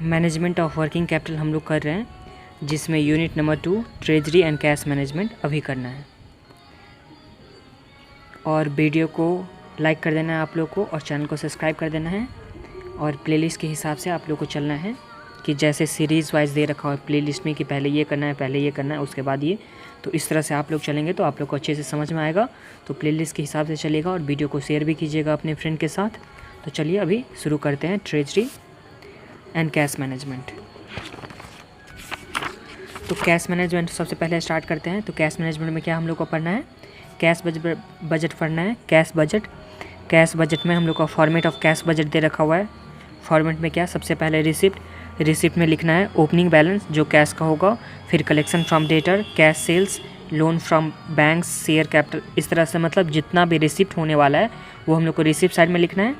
Management of working capital हम लोग कर रहे हैं, जिसमें unit number 2 treasury and cash management अभी करना है। और वीडियो को लाइक कर देना है आप लोग को, और चैनल को सब्सक्राइब कर देना है। और प्लेलिस्ट के हिसाब से आप लोग को चलना है कि जैसे सीरीज़ वाइज दे रखा हो प्लेलिस्ट में कि पहले ये करना है, पहले ये करना है, उसके बाद ये। तो इस तरह से आप लोग चलेंगे तो आप लोग को अच्छे से समझ में आएगा। तो प्लेलिस्ट के हिसाब से चलेगा, और वीडियो को शेयर भी कीजिएगा अपने फ्रेंड के साथ। तो चलिए अभी शुरू करते हैं ट्रेजरी एंड कैश मैनेजमेंट। तो कैश मैनेजमेंट सबसे पहले स्टार्ट करते हैं। तो कैश मैनेजमेंट में क्या हम लोग को पढ़ना है, कैश बजट पढ़ना है। कैश बजट में हम लोग का फॉर्मेट ऑफ कैश बजट दे रखा हुआ है। फॉर्मेट में क्या, सबसे पहले रिसिप्ट में लिखना है ओपनिंग बैलेंस जो कैश का होगा, फिर collection from debtor, cash sales, loan from banks, share capital. इस तरह से मतलब जितना भी रिसिप्ट होने वाला है वो हम लोग को रिसिप्ट साइड में लिखना है।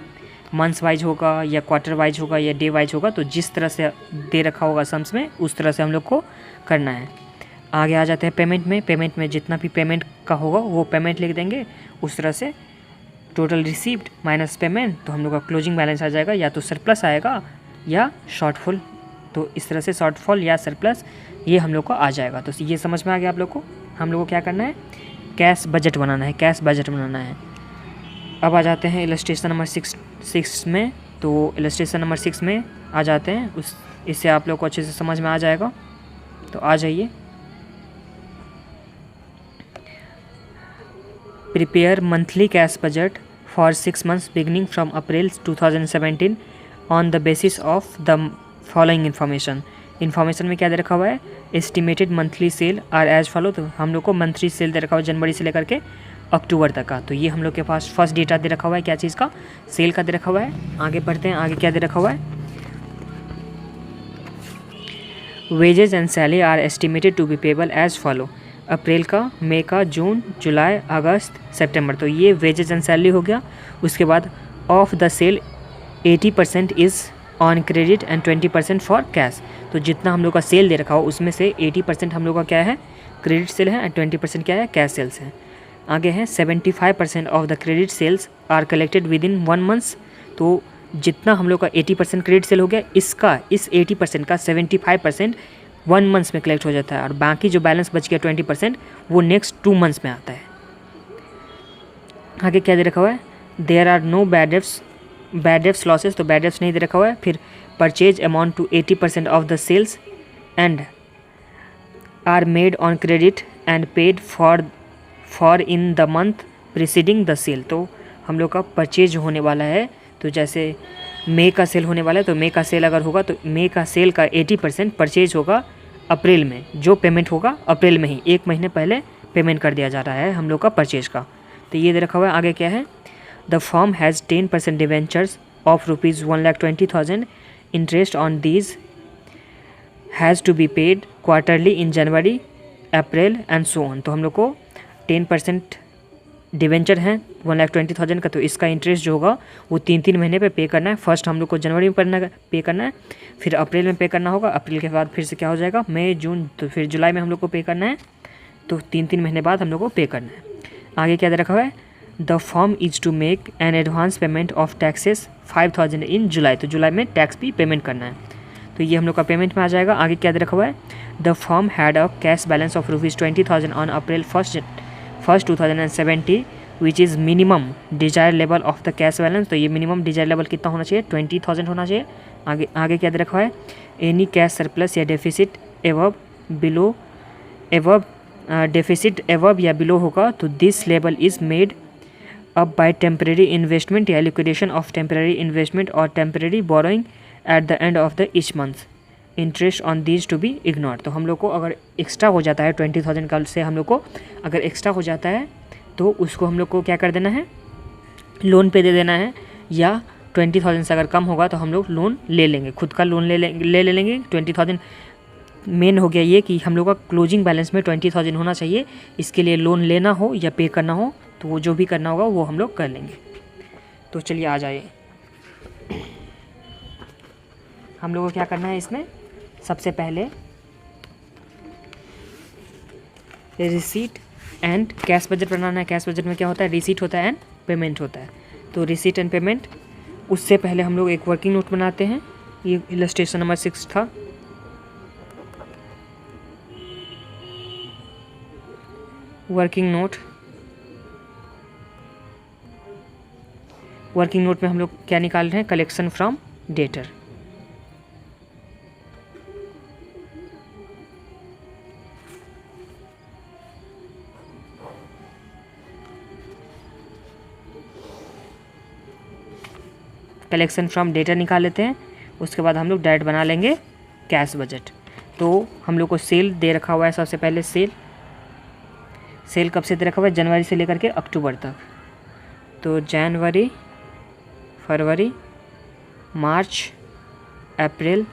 मंथ्स वाइज होगा या क्वार्टर वाइज होगा या डे वाइज होगा, तो जिस तरह से दे रखा होगा सम्स में उस तरह से हम लोग को करना है। आगे आ जाते हैं पेमेंट में जितना भी पेमेंट का होगा वो पेमेंट लिख देंगे। उस तरह से टोटल रिसीप्ट माइनस पेमेंट, तो हम लोग का क्लोजिंग बैलेंस आ जाएगा, या तो सरप्लस आएगा या शॉर्टफॉल। तो इस तरह से शॉर्टफॉल या सरप्लस ये हम लोग को आ जाएगा। तो ये समझ में आ गया आप लोग को। हम लोग को क्या करना है, कैश बजट बनाना है। अब आ जाते हैं इलस्ट्रेशन नंबर 6 में। तो इलस्ट्रेशन नंबर 6 में आ जाते हैं, इससे आप लोग को अच्छे से समझ में आ जाएगा। तो आ जाइए। Prepare monthly cash budget for 6 months beginning from April 2017 on the basis of the following information में क्या दे रखा हुआ है, estimated monthly sale are as follow. तो हम लोग को मंथली सेल दे रखा हुआ है जनवरी से लेकर के अक्टूबर तक का। तो ये हम लोग के पास फर्स्ट डेटा दे रखा हुआ है, क्या चीज़ का, सेल का दे रखा हुआ है। आगे बढ़ते हैं, आगे क्या दे रखा हुआ है, wages and salary are estimated to be payable as follow. अप्रैल का, मई का, जून, जुलाई, अगस्त, सितंबर। तो ये वेजेज एंड सैलरी हो गया। उसके बाद of the sale 80% is on credit and 20% for cash. तो जितना हम लोग का सेल दे रखा हो उसमें से 80% हम लोग का क्या है, क्रेडिट सेल है, एंड 20% क्या है, कैश सेल्स है। आगे है 75% of the credit sales are collected within 1 month। तो जितना हम लोग का 80% क्रेडिट सेल हो गया, इस 80% का 75% 1 month में कलेक्ट हो जाता है, और बाकी जो बैलेंस बच गया 20% वो नेक्स्ट 2 months में आता है। आगे क्या दे रखा हुआ है, there are no bad debts losses. तो बैड डेफ्स नहीं दे रखा हुआ है। फिर purchase amount to 80% of the sales and are made on credit and paid for in the month preceding the sale. तो हम लोग का परचेज होने वाला है, तो जैसे मई का सेल होने वाला है, तो मई का सेल अगर होगा तो मई का सेल का 80% परचेज होगा अप्रैल में। जो पेमेंट होगा अप्रैल में ही, 1 महीने पहले पेमेंट कर दिया जा रहा है हम लोग का परचेज का। तो ये दे रखा हुआ है। आगे क्या है, the firm has 10% debentures of ₹1,20,000। Interest on these has to be paid quarterly in January, April and so on. तो हम लोग को 10% डिवेंचर हैं 1,20,000 का, तो इसका इंटरेस्ट जो होगा वो 3 महीने पे पे करना है। फर्स्ट हम लोग को जनवरी में पे करना है, फिर अप्रैल में पे करना होगा, अप्रैल के बाद फिर से क्या हो जाएगा, मई, जून, तो फिर जुलाई में हम लोग को पे करना है। तो 3 महीने बाद हम लोग को पे करना है। आगे क्या दे रखा हुआ है, the firm is to make an advance payment of taxes 5,000 in July. तो जुलाई में टैक्स भी पेमेंट करना है, तो ये हम लोग का पेमेंट में आ जाएगा। आगे क्या दे रखा हुआ है, the firm had a cash balance of ₹20,000 on April 1, 2070 which is minimum desired level of the cash balance. तो ये मिनिमम डिजायर लेवल कितना होना चाहिए, 20,000 होना चाहिए। आगे क्या दे रखा है, एनी कैश सरप्लस या डेफिसिट डेफिसिट एवब या बिलो होगा, तो this level is made up by temporary investment या लिक्विडेशन ऑफ टेम्परेरी इन्वेस्टमेंट और temporary borrowing at the end of the each month. Interest on these to be ignored. तो हम लोग को अगर एक्स्ट्रा हो जाता है 20,000 का से हम लोग को अगर एक्स्ट्रा हो जाता है तो उसको हम लोग को क्या कर देना है, लोन पे दे देना है, या 20,000 से अगर कम होगा तो हम लोग लोन ले लेंगे, खुद का लोन ले लेंगे। 20,000 मेन हो गया ये कि हम लोग का क्लोजिंग बैलेंस में 20,000 होना चाहिए। इसके लिए लोन लेना हो या पे करना हो तो वो जो भी करना होगा वो हम लोग कर लेंगे। तो चलिए आ जाइए, हम लोग को क्या करना है इसमें, सबसे पहले रिसीट एंड कैश बजट बनाना है। कैश बजट में क्या होता है, रिसीट होता है एंड पेमेंट होता है। तो रिसीट एंड पेमेंट, उससे पहले हम लोग एक वर्किंग नोट बनाते हैं। ये इलस्ट्रेशन नंबर 6 था। वर्किंग नोट, वर्किंग नोट में हम लोग क्या निकाल रहे हैं, collection from debtor. Collection from debtor निकाल लेते हैं, उसके बाद हम लोग डायरेक्ट बना लेंगे कैश बजट। तो हम लोग को सेल दे रखा हुआ है, सबसे पहले सेल कब से दे रखा हुआ है, जनवरी से लेकर के अक्टूबर तक। तो जनवरी, फरवरी, मार्च, अप्रैल,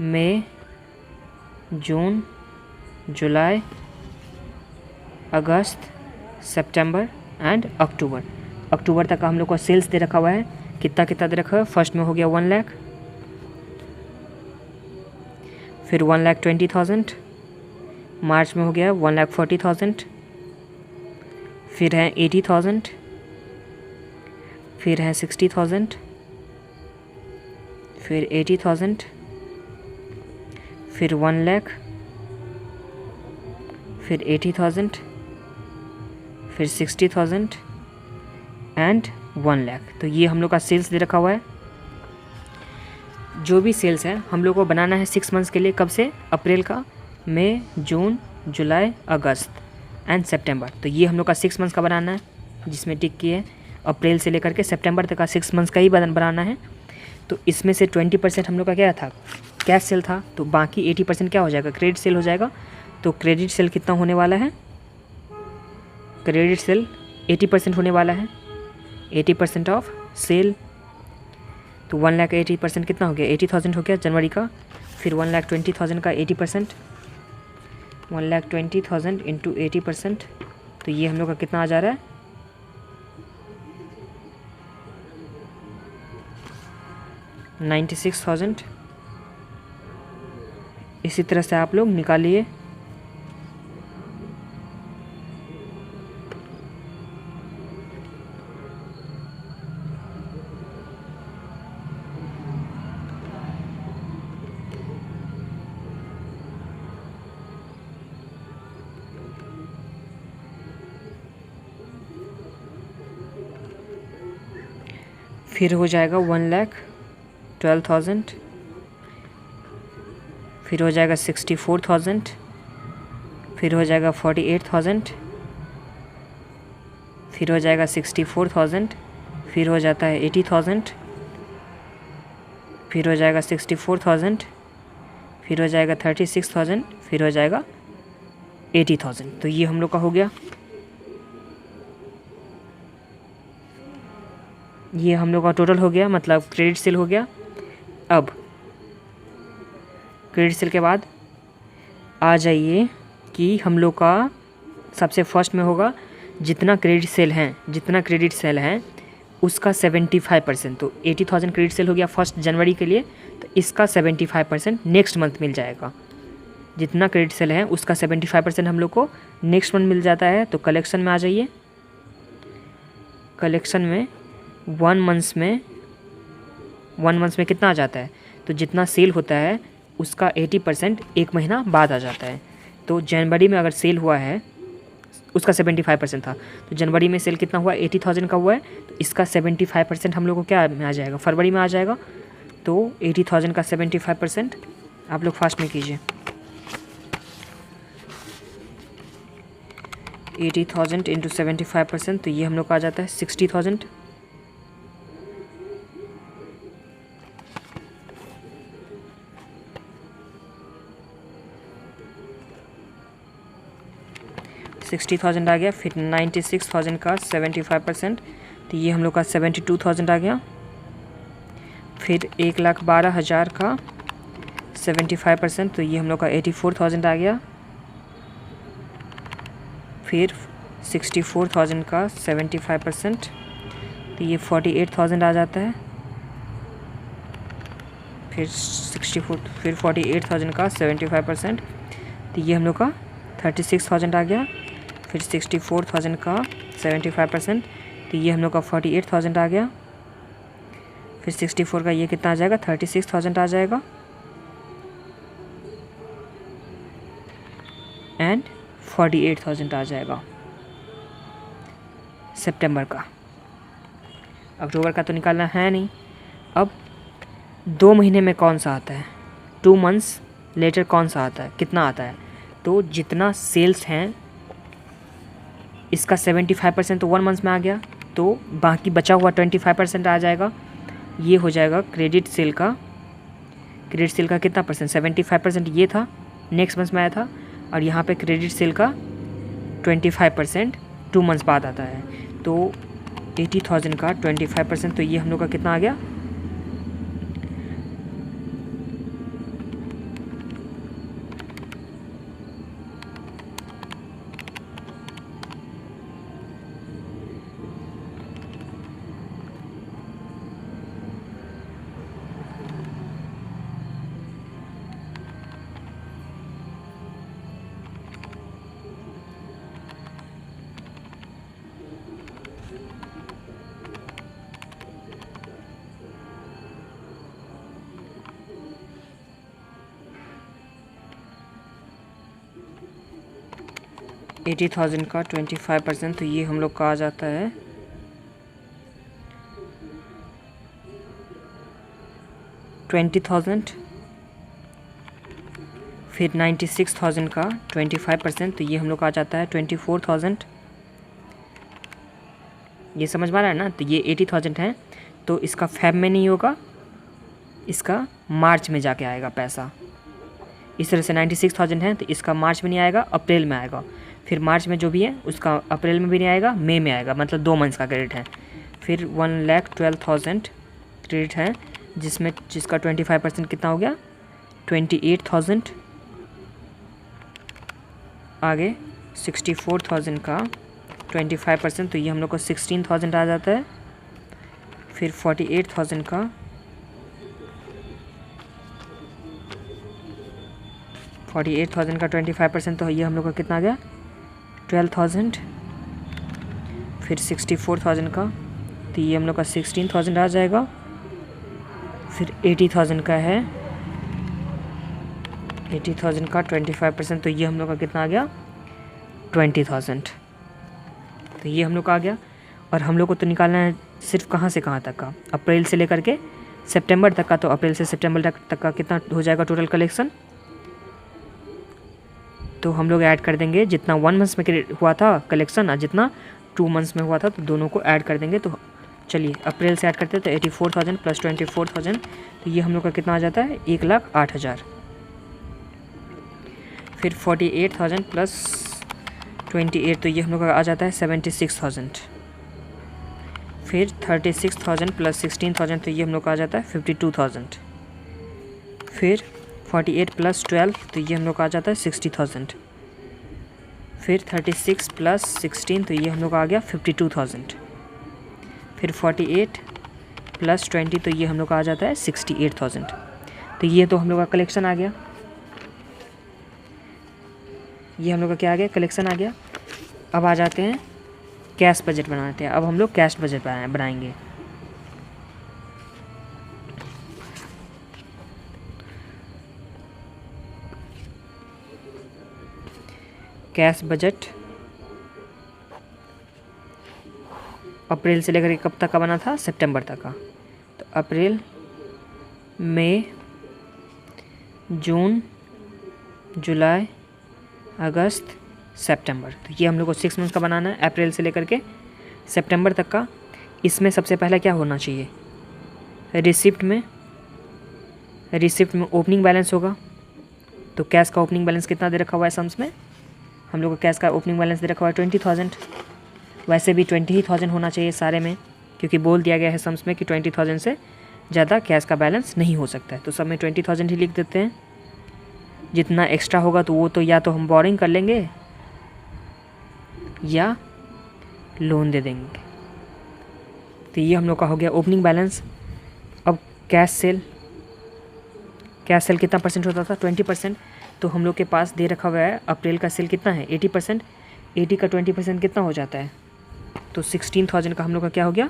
मई, जून, जुलाई, अगस्त, सितंबर एंड अक्टूबर। अक्टूबर तक का हम लोग को सेल्स दे रखा हुआ है। कितना कितना दे रखा है, फर्स्ट में हो गया 1 लाख, फिर 1,20,000, मार्च में हो गया 1,40,000, फिर है 80,000, फिर है 60,000, फिर 80,000, फिर 1 लाख, फिर 80,000, फिर 60,000 एंड 1 लाख। तो ये हम लोग का सेल्स दे रखा हुआ है। जो भी सेल्स है हम लोग को बनाना है 6 मंथ्स के लिए। कब से, अप्रैल का, मई, जून, जुलाई, अगस्त एंड सितंबर। तो ये हम लोग का 6 मंथ्स का बनाना है, जिसमें टिक किए है अप्रैल से लेकर के सितंबर तक का 6 मंथ्स का ही बनाना है। तो इसमें से 20% हम लोग का क्या था, कैश सेल था। तो बाकी 80% क्या हो जाएगा, क्रेडिट सेल हो जाएगा। तो क्रेडिट सेल कितना होने वाला है, क्रेडिट सेल 80% होने वाला है, 80% ऑफ सेल। तो 1,80,000 कितना हो गया, 80,000 हो गया जनवरी का। फिर 1,20,000 का 80%, 1,20,000 इंटू 80%। तो ये हम लोग का कितना आ जा रहा है, 96,000। इसी तरह से आप लोग निकालिए। फिर हो जाएगा 1,12,000, फिर हो जाएगा 64,000, फिर हो जाएगा 48,000, फिर हो जाएगा 64,000, फिर हो जाता है 80,000, फिर हो जाएगा 64,000, फिर हो जाएगा 36,000, फिर हो जाएगा 80,000। तो ये हम लोग का हो गया। ये हम लोग का टोटल हो गया, मतलब क्रेडिट सेल हो गया। अब क्रेडिट सेल के बाद आ जाइए कि हम लोग का सबसे फर्स्ट में होगा जितना क्रेडिट सेल है उसका 75%। तो 80,000 क्रेडिट सेल हो गया फर्स्ट जनवरी के लिए, तो इसका 75% नेक्स्ट मंथ मिल जाएगा। जितना क्रेडिट सेल है उसका 75% हम लोग को नेक्स्ट मंथ मिल जाता है। तो कलेक्शन में आ जाइए। कलेक्शन में 1 मंथ्स में कितना आ जाता है, तो जितना सेल होता है उसका 80% एक महीना बाद आ जाता है। तो जनवरी में अगर सेल हुआ है उसका 75% था, तो जनवरी में सेल कितना हुआ, 80,000 का हुआ है। तो इसका 75% हम लोग को क्या में आ जाएगा, फरवरी में आ जाएगा। तो 80,000 का 75% आप लोग फास्ट में कीजिए। 80,000 इंटू 75%, तो ये हम लोग का आ जाता है 60,000। $60,000 आ गया। फिर 96,000 का 75%, तो ये हम लोग का 72,000 आ गया। फिर 1,12,000 का 75%, तो ये हम लोग का 84,000 आ गया। फिर 64,000 का 75%, तो ये 48,000 आ जाता है। फिर 48,000 का 75%, तो ये हम लोग का 36,000 आ गया। फिर 64,000 का 75%, तो ये हम लोग का 48,000 आ गया। फिर 64 का ये कितना आ जाएगा, 36,000 आ जाएगा, एंड 48,000 आ जाएगा सितंबर का। अक्टूबर का तो निकालना है नहीं। अब 2 महीने में कौन सा आता है, 2 मंथ्स लेटर कौन सा आता है, कितना आता है, तो जितना सेल्स हैं इसका 75% तो 1 मंथ में आ गया, तो बाकी बचा हुआ 25% आ जाएगा। ये हो जाएगा क्रेडिट सेल का। क्रेडिट सेल का कितना परसेंट, 75% ये था, नेक्स्ट मंथ में आया था, और यहाँ पे क्रेडिट सेल का 25% 2 मंथ्स बाद आता है। तो 80,000 का 25%, तो ये हम लोग का कितना आ गया, 80,000 का 25%, तो ये हम लोग का आ जाता है 20,000। फिर 96,000 का 25%, तो ये हम लोग का आ जाता है 24,000। ये समझ में आ रहा है ना। तो ये 80,000 है, तो इसका फेब में नहीं होगा, इसका मार्च में जाके आएगा पैसा। इस तरह से 96,000 है, तो इसका मार्च में नहीं आएगा, अप्रैल में आएगा। फिर मार्च में जो भी है उसका अप्रैल में भी नहीं आएगा, मई में आएगा, मतलब 2 मंथ्स का क्रेडिट है। फिर 1,12,000 क्रेडिट है, जिसका 25% कितना हो गया, 28,000। आगे 64,000 का 25%, तो ये हम लोग को 16,000 आ जाता है। फिर 48,000 का 25%, तो ये हम लोग का कितना आ गया, 12,000। फिर 64,000 का, तो ये हम लोग का 16,000 आ जाएगा। फिर 80,000 का है, 80,000 का 25%, तो ये हम लोग का कितना आ गया, 20,000। तो ये हम लोग का आ गया। और हम लोग को तो निकालना है सिर्फ कहाँ से कहाँ तक का, अप्रैल से लेकर के सितंबर तक का। तो अप्रैल से सितंबर तक का कितना हो जाएगा टोटल कलेक्शन, तो हम लोग ऐड कर देंगे जितना 1 मंथ में हुआ था कलेक्शन और जितना 2 मंथ्स में हुआ था, तो दोनों को ऐड कर देंगे। तो चलिए अप्रैल से ऐड करते हैं, तो 84,000 प्लस 24,000, तो ये हम लोग का कितना आ जाता है, 1,08,000। फिर 48,000 प्लस 28, तो ये हम लोग का आ जाता है 76,000। फिर 36,000 प्लस 16,000, तो ये हम लोग का आ जाता है 52,000। फिर 48 प्लस 12, तो ये हम लोग का आ जाता है 60,000। फिर 36 प्लस 16, तो ये हम लोग का आ गया 52,000। फिर 48 प्लस 20, तो ये हम लोग का आ जाता है 68,000। तो ये तो हम लोग का कलेक्शन आ गया, ये हम लोग का क्या आ गया, कलेक्शन आ गया। अब आ जाते हैं कैश बजट बनाते हैं। अब हम लोग कैश बजट बनाएंगे। कैश बजट अप्रैल से लेकर के कब तक का बना था, सितंबर तक का। तो अप्रैल, मई, जून, जुलाई, अगस्त, सितंबर। तो ये हम लोग को 6 मंथ का बनाना है, अप्रैल से लेकर के सितंबर तक का। इसमें सबसे पहले क्या होना चाहिए, रिसिप्ट में ओपनिंग बैलेंस होगा। तो कैश का ओपनिंग बैलेंस कितना दे रखा हुआ है सम्स में, हम लोग को कैश का ओपनिंग बैलेंस दे रखा हुआ है 20,000। वैसे भी 20,000 होना चाहिए सारे में, क्योंकि बोल दिया गया है सम्स में कि 20,000 से ज़्यादा कैश का बैलेंस नहीं हो सकता है। तो सब में 20,000 ही लिख देते हैं। जितना एक्स्ट्रा होगा तो वो तो या तो हम बोरिंग कर लेंगे या लोन दे देंगे। तो ये हम लोग का हो गया ओपनिंग बैलेंस। अब कैश सेल कितना परसेंट होता था, 20%। तो हम लोग के पास दे रखा हुआ है अप्रैल का सेल कितना है, 80%। 80 का 20% कितना हो जाता है, तो 16,000 का हम लोग का क्या हो गया,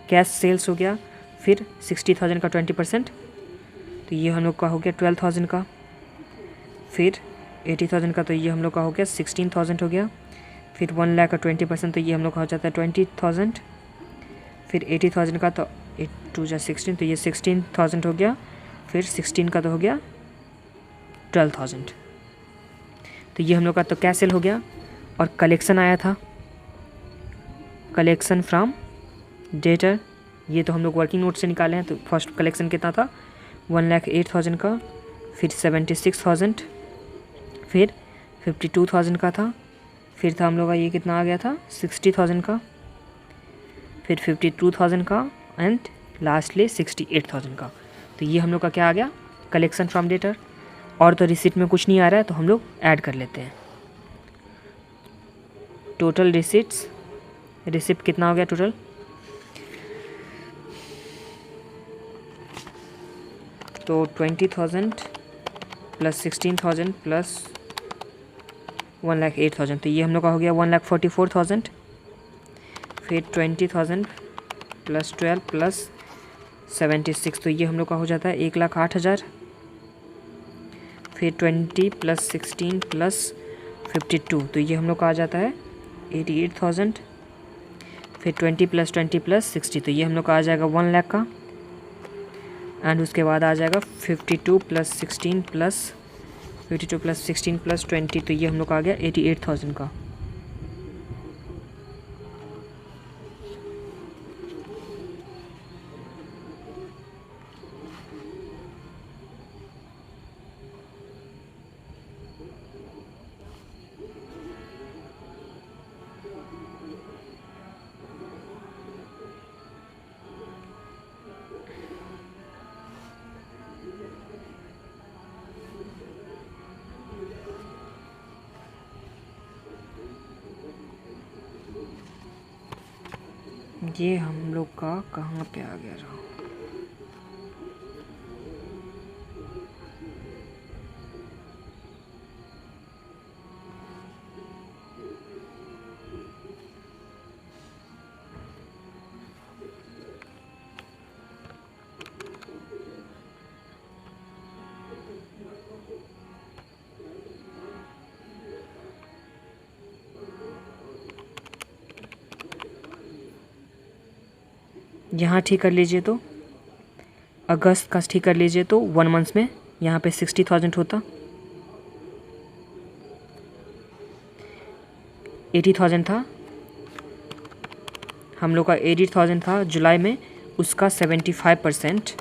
कैश सेल्स हो गया। फिर 60,000 का 20%, तो ये हम लोग का हो गया 12,000 का। फिर 80,000 का, तो ये हम लोग का हो गया 16,000 हो गया। फिर 1 लाख का 20%, तो ये हम लोग का हो जाता है 20,000। फिर 80,000 का, तो 8 2 जा 16, तो ये 16,000 हो गया। फिर 16 का तो हो गया 12,000। तो ये हम लोग का तो क्या सेल हो गया। और कलेक्शन आया था, कलेक्शन फ्रॉम डेटर, ये तो हम लोग वर्किंग नोट से निकाले हैं। तो फर्स्ट कलेक्शन कितना था, 1,08,000 का। फिर 76,000, फिर 52,000 का था। फिर था हम लोग का ये कितना आ गया था, 60,000 का। फिर 52,000 का एंड लास्टली 68,000 का। तो ये हम लोग का क्या आ गया, कलेक्शन फ्रॉम डेटर। और तो रिसिप्ट में कुछ नहीं आ रहा है, तो हम लोग ऐड कर लेते हैं। टोटल रिसिप्ट्स, रिसिप्ट कितना हो गया टोटल, तो 20,000 प्लस 16,000 प्लस 1,08,000, तो ये हम लोग का हो गया 1,44,000। फिर 20,000 प्लस 12 प्लस 76, तो ये हम लोग का हो जाता है 1,08,000। फिर 20 प्लस 16 प्लस 52, तो ये हम लोग का आ जाता है 88,000। फिर 20 प्लस 20 प्लस 60, तो ये हम लोग का आ जाएगा 1 लाख का। एंड उसके बाद आ जाएगा 52 प्लस 16 प्लस 52 प्लस 16 प्लस 20, तो ये हम लोग का आ गया 88,000 का। ये हम लोग का कहाँ पे आ गया रहा, यहाँ ठीक कर लीजिए। तो अगस्त का ठीक कर लीजिए, तो 1 मंथ्स में यहाँ पे 60,000 होता, 80,000 था हम लोग का, 80,000 था जुलाई में, उसका 75%,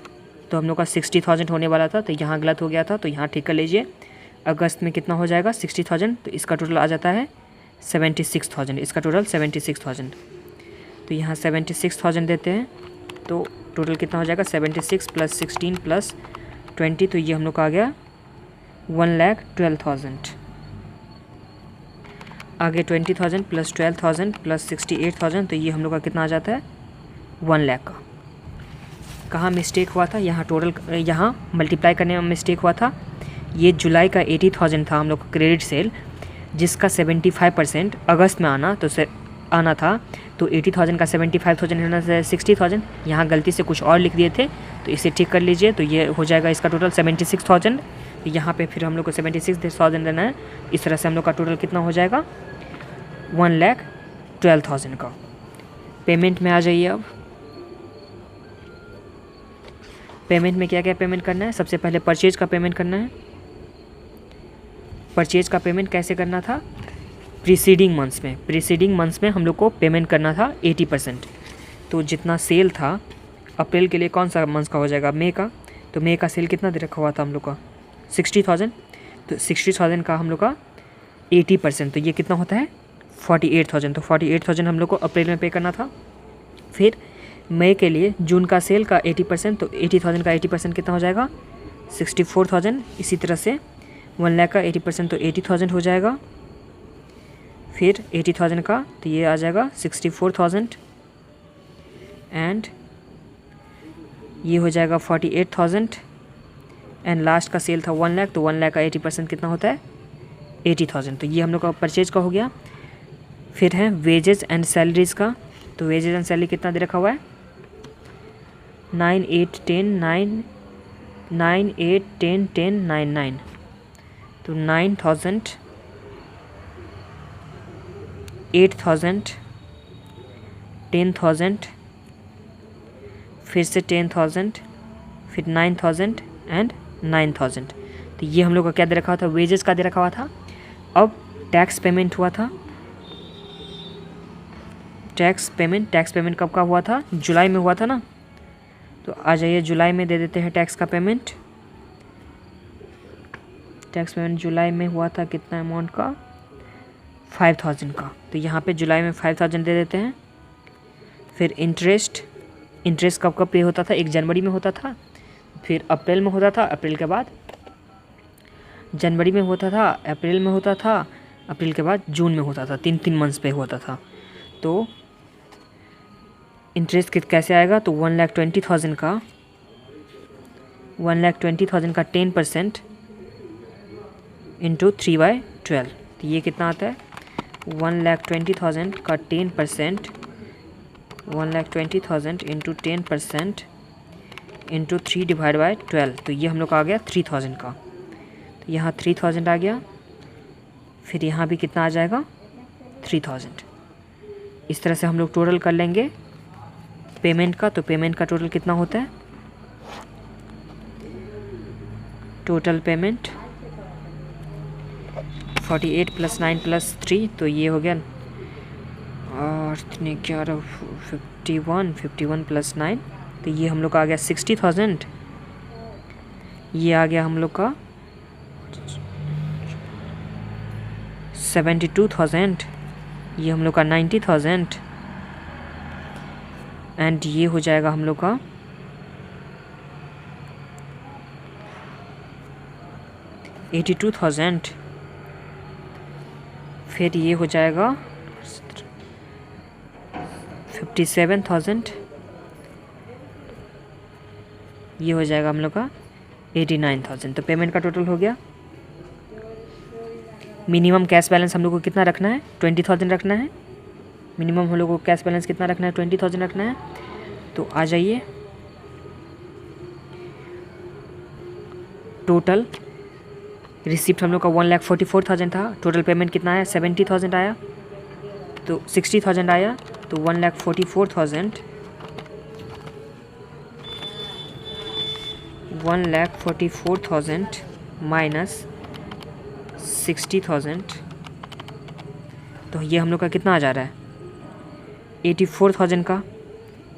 तो हम लोग का 60,000 होने वाला था। तो यहाँ गलत हो गया था, तो यहाँ ठीक कर लीजिए। अगस्त में कितना हो जाएगा 60,000, तो इसका टोटल आ जाता है 76,000, इसका टोटल 76,000। तो यहाँ 76,000 देते हैं, तो टोटल कितना हो जाएगा 76 प्लस 16 प्लस 20, तो ये हम लोग का आ गया 1,12,000। आगे 20,000 प्लस 12,000 प्लस 68,000, तो ये हम लोग का कितना आ जाता है 1 लाख का। कहाँ मिस्टेक हुआ था, यहाँ टोटल, यहाँ मल्टीप्लाई करने में मिस्टेक हुआ था। ये जुलाई का 80,000 था हम लोग का क्रेडिट सेल, जिसका 75% अगस्त में आना तो आना था। तो 80,000 का 75,000 होना से 60,000, यहाँ गलती से कुछ और लिख दिए थे, तो इसे ठीक कर लीजिए। तो ये हो जाएगा इसका टोटल 76,000। यहाँ पे फिर हम लोग को 76,000 देना है। इस तरह से हम लोग का टोटल कितना हो जाएगा 1,12,000 का। पेमेंट में आ जाइए। अब पेमेंट में क्या क्या पेमेंट करना है, सबसे पहले परचेज का पेमेंट करना है। परचेज का पेमेंट कैसे करना था, प्रीसीडिंग मंथ्स में हम लोग को पेमेंट करना था 80%। तो जितना सेल था अप्रैल के लिए, कौन सा मंथ का हो जाएगा, मई का। तो मई का सेल कितना दे रखा हुआ था हम लोग का 60,000, तो 60,000 का हम लोग का 80%, तो ये कितना होता है 48,000। तो 48,000 हम लोग को अप्रैल में पे करना था। फिर मई के लिए जून का सेल का 80%, तो 80,000 का 80% कितना हो जाएगा 64,000। इसी तरह से 1 लाख का 80%, तो 80,000 हो जाएगा। फिर 80,000 का, तो ये आ जाएगा 64,000 एंड ये हो जाएगा 48,000 एंड लास्ट का सेल था 1 लाख, तो 1 लाख का 80% कितना होता है 80,000। तो ये हम लोग का परचेज का हो गया। फिर है वेजेस एंड सैलरीज़ का, तो वेजेस एंड सैलरी कितना दे रखा हुआ है 9 8 10 9 9 8 10 10 9 9, तो 9,000 8,000 10,000 फिर से 10,000 फिर 9,000 एंड 9,000। तो ये हम लोग का क्या दे रखा हुआ था, वेजेस का दे रखा हुआ था। अब टैक्स पेमेंट हुआ था, टैक्स पेमेंट कब का हुआ था, जुलाई में हुआ था ना। तो आ जाइए जुलाई में दे देते हैं टैक्स का पेमेंट। टैक्स पेमेंट जुलाई में हुआ था कितना अमाउंट का, 5,000 का। तो यहाँ पे जुलाई में 5,000 दे देते हैं। फिर इंटरेस्ट कब पे होता था, 1 जनवरी में होता था, फिर अप्रैल में होता था, अप्रैल के बाद जनवरी में होता था, अप्रैल में होता था, अप्रैल के बाद जून में होता था, 3 मंथ्स पे होता था। तो इंटरेस्ट कैसे आएगा, तो 1,20,000 का 10% इंटू 3/12। तो ये कितना आता है, 1,20,000 का 10%, 1,20,000 इंटू 10% इंटू 3/12। तो ये हम लोग का आ गया 3,000 का। तो यहाँ 3,000 आ गया, फिर यहाँ भी कितना आ जाएगा 3,000। इस तरह से हम लोग टोटल कर लेंगे पेमेंट का। तो पेमेंट का टोटल कितना होता है, टोटल पेमेंट 48 + 9 + 3, तो ये हो गया और 11 51 + 9, तो ये हम लोग का आ गया 60,000। ये आ गया हम लोग का 72,000, ये हम लोग का 90,000 एंड ये हो जाएगा हम लोग का 82,000। फिर ये हो जाएगा 57,000, ये हो जाएगा हम लोग का 89,000। तो पेमेंट का टोटल हो गया। मिनिमम कैश बैलेंस हम लोग को कितना रखना है, 20,000 रखना है। मिनिमम हम लोग को कैश बैलेंस कितना रखना है, 20,000 रखना है। तो आ जाइए, टोटल रिसिप्ट हम लोग का 1,44,000 था, टोटल पेमेंट कितना आया 70,000 आया, तो 60,000 आया, तो 1,44,000 माइनस 60,000, तो ये हम लोग का कितना आ जा रहा है 84,000 का।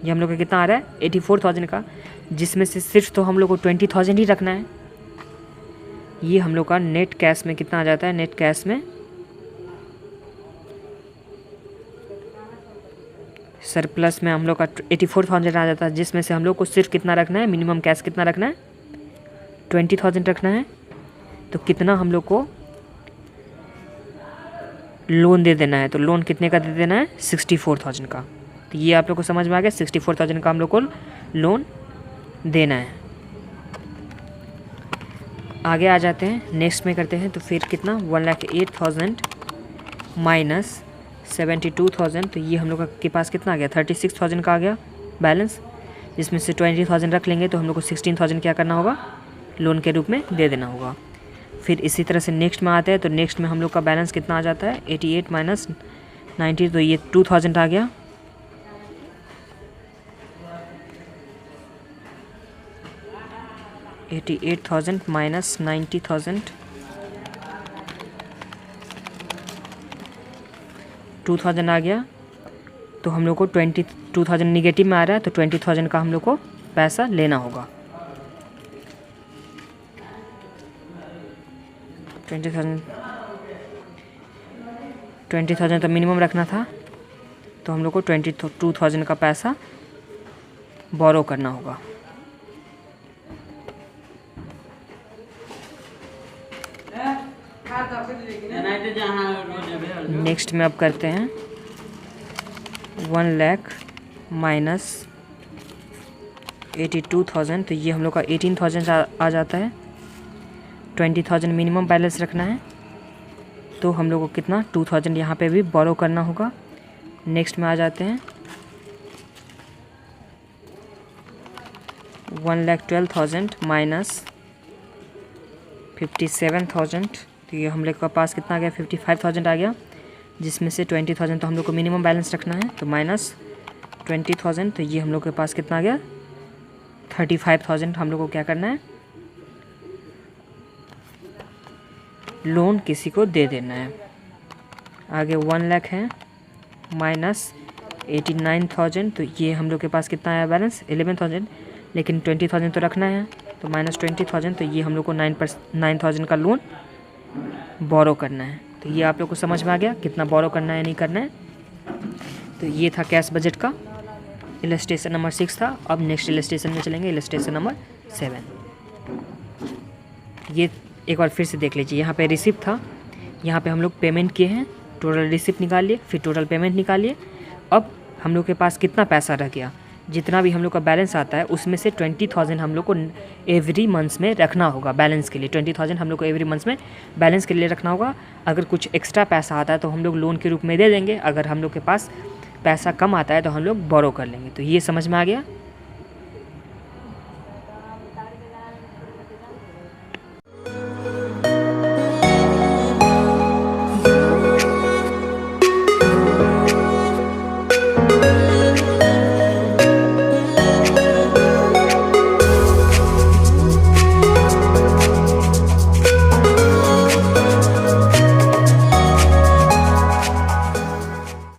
ये हम लोग का कितना आ रहा है 84,000 का, जिसमें से सिर्फ तो हम लोग को 20,000 ही रखना है। ये हम लोग का नेट कैश में कितना आ जाता है, नेट कैश में सरप्लस में हम लोग का 84,000 आ जाता है, जिसमें से हम लोग को सिर्फ कितना रखना है, मिनिमम कैश कितना रखना है 20,000 रखना है। तो कितना हम लोग को लोन दे देना है, तो लोन कितने का दे देना है 64,000 का। तो ये आप लोग को समझ में आ गया, 64,000 का हम लोग को लोन देना है। आगे आ जाते हैं, नेक्स्ट में करते हैं। तो फिर कितना 1,08,000 माइनस 72,000, तो ये हम लोग के पास कितना आ गया 36,000 का आ गया बैलेंस, जिसमें से 20,000 रख लेंगे, तो हम लोग को 16,000 क्या करना होगा, लोन के रूप में दे देना होगा। फिर इसी तरह से नेक्स्ट में आते हैं। तो नेक्स्ट में हम लोग का बैलेंस कितना आ जाता है 88 माइनस 90, तो ये 2,000 आ गया। $88,000 माइनस 90,000, 2,000 आ गया। तो हम लोग को 22,000 निगेटिव में आ रहा है, तो 20,000 का हम लोग को पैसा लेना होगा। 20,000 तो मिनिमम रखना था, तो हम लोग को 22,000 का पैसा बोरो करना होगा। नेक्स्ट में अब करते हैं 1 लाख माइनस 82,000, तो ये हम लोग का 18,000 आ जाता है। 20,000 मिनिमम बैलेंस रखना है, तो हम लोग को कितना 2,000 यहाँ पे भी बोरो करना होगा। नेक्स्ट में आ जाते हैं 1,12,000 माइनस 57,000, तो ये हम लोग के पास कितना आ गया, 55,000 आ गया, जिसमें से 20,000 तो हम लोग को मिनिमम बैलेंस रखना है, तो माइनस 20,000, तो ये हम लोग के पास कितना आ गया, 35,000 हम लोग को क्या करना है, लोन किसी को दे देना है। आगे 1 लाख है माइनस 89,000, तो ये हम लोग के पास कितना आया बैलेंस, 11,000, लेकिन 20,000 तो रखना है, तो माइनस 20,000, तो ये हम लोग को 9,000 का लोन बोरो करना है। तो ये आप लोग को समझ में आ गया कितना बोरो करना है नहीं करना है। तो ये था कैश बजट का इलस्ट्रेशन नंबर 6 था। अब नेक्स्ट इलस्ट्रेशन में चलेंगे, इलस्ट्रेशन नंबर 7। ये एक बार फिर से देख लीजिए, यहाँ पे रिसिप्ट था, यहाँ पे हम लोग पेमेंट किए हैं, टोटल रिसिप्ट निकालिए, फिर टोटल पेमेंट निकालिए। अब हम लोग के पास कितना पैसा रह गया, जितना भी हम लोग का बैलेंस आता है उसमें से 20,000 हम लोग को एवरी मंथ्स में रखना होगा बैलेंस के लिए। 20,000 हम लोग को एवरी मंथ्स में बैलेंस के लिए रखना होगा। अगर कुछ एक्स्ट्रा पैसा आता है तो हम लोग लोन के रूप में दे देंगे, अगर हम लोग के पास पैसा कम आता है तो हम लोग बोरो कर लेंगे। तो ये समझ में आ गया।